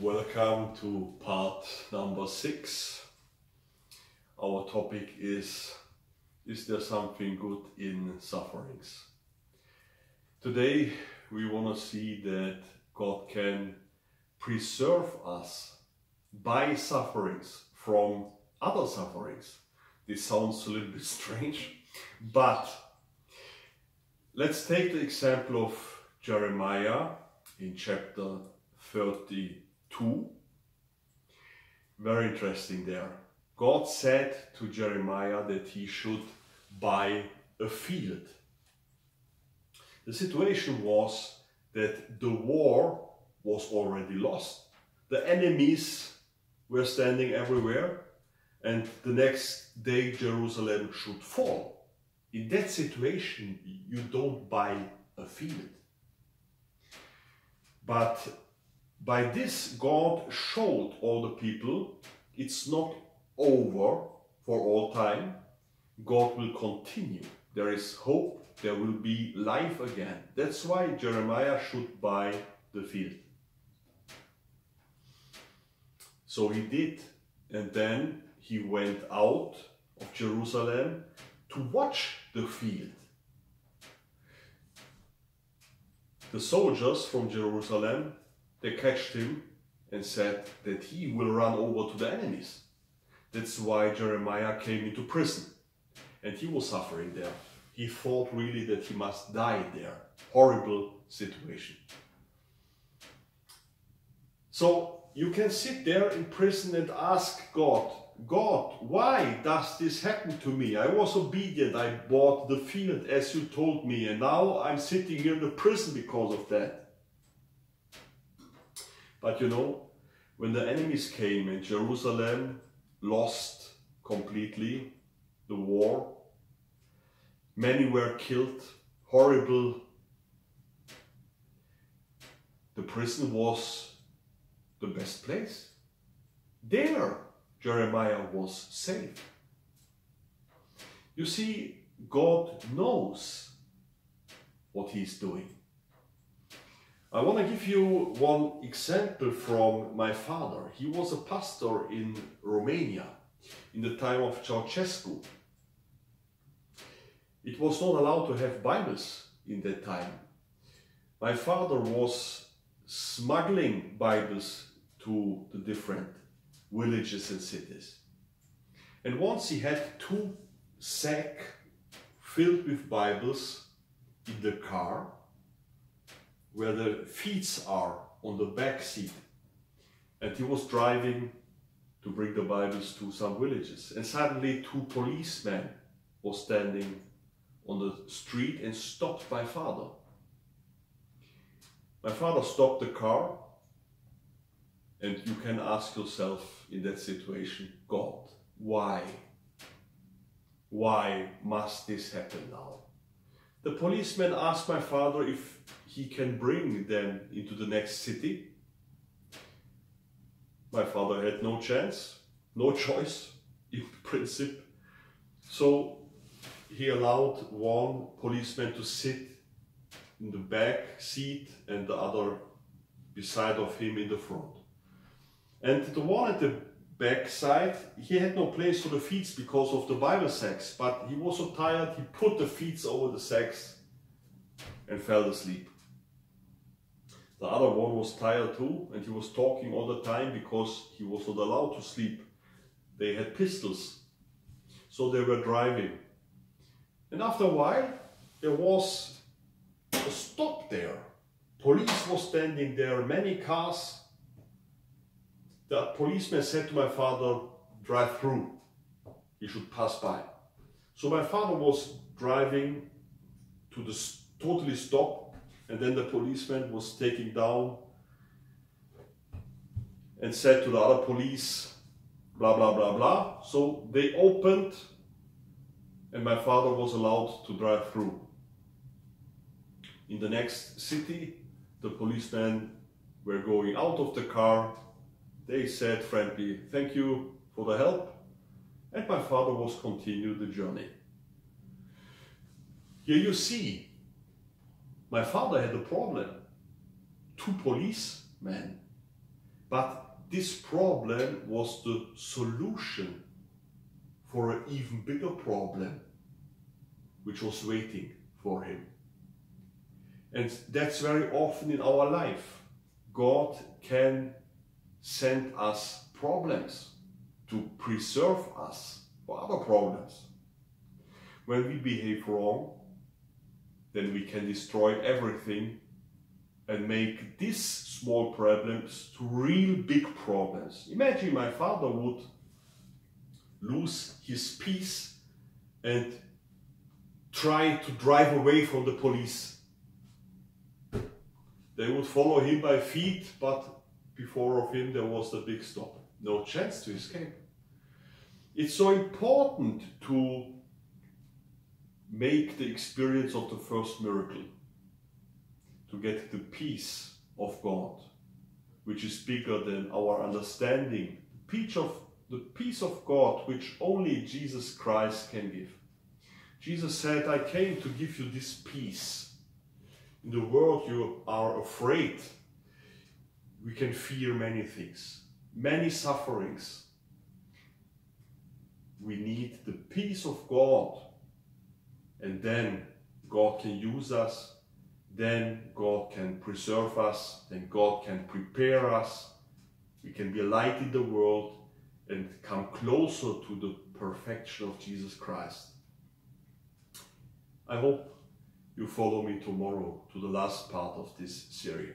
Welcome to part number 6. Our topic is there something good in sufferings? Today we want to see that God can preserve us by sufferings from other sufferings. This sounds a little bit strange, but let's take the example of Jeremiah in chapter 32. Very interesting there. God said to Jeremiah that he should buy a field. The situation was that the war was already lost. The enemies were standing everywhere, and the next day Jerusalem should fall. In that situation, you don't buy a field. But by this, God showed all the people it's not over for all time. God will continue. There is hope. There will be life again. That's why Jeremiah should buy the field. So he did, and then he went out of Jerusalem to watch the field. The soldiers from Jerusalem, they catched him and said that he will run over to the enemies. That's why Jeremiah came into prison, and he was suffering there. He thought really that he must die there. Horrible situation. So you can sit there in prison and ask God, God, why does this happen to me? I was obedient, I bought the field as you told me, and now I'm sitting here in the prison because of that. But you know, when the enemies came and Jerusalem lost completely the war, many were killed, horrible. The prison was the best place. There Jeremiah was safe. You see, God knows what he's doing. I want to give you one example from my father. He was a pastor in Romania in the time of Ceausescu. It was not allowed to have Bibles in that time. My father was smuggling Bibles to the different villages and cities. And once he had 2 sacks filled with Bibles in the car, where the feet are on the back seat, and he was driving to bring the Bibles to some villages, and suddenly 2 policemen were standing on the street and stopped my father. My father stopped the car, and you can ask yourself in that situation, God, why? Why must this happen now? The policeman asked my father if he can bring them into the next city. My father had no chance, no choice in principle. So he allowed one policeman to sit in the back seat and the other beside of him in the front. And the one at the back side, he had no place for the feet because of the Bible sacks, but he was so tired, he put the feet over the sacks and fell asleep. The other one was tired too, and he was talking all the time because he was not allowed to sleep. They had pistols, so they were driving. And after a while, there was a stop there. Police was standing there, many cars. The policeman said to my father, drive through. He should pass by. So my father was driving to the totally stop, and then the policeman was taking down and said to the other police, blah, blah, blah, blah. So they opened, and my father was allowed to drive through. In the next city, the policemen were going out of the car. They said friendly, thank you for the help. And my father was continuing the journey. Here you see, my father had a problem. 2 policemen But this problem was the solution for an even bigger problem, which was waiting for him. And that's very often in our life. God can send us problems to preserve us for other problems. When we behave wrong, then we can destroy everything and make these small problems to real big problems. Imagine my father would lose his peace and try to drive away from the police. They would follow him by feet, but before of him there was the big stop. No chance to escape. It's so important to make the experience of the first miracle, to get the peace of God, which is bigger than our understanding. The peace of God, which only Jesus Christ can give. Jesus said, I came to give you this peace. In the world you are afraid. We can fear many things, many sufferings. We need the peace of God. And then God can use us. Then God can preserve us. Then God can prepare us. We can be a light in the world and come closer to the perfection of Jesus Christ. I hope you follow me tomorrow to the last part of this series.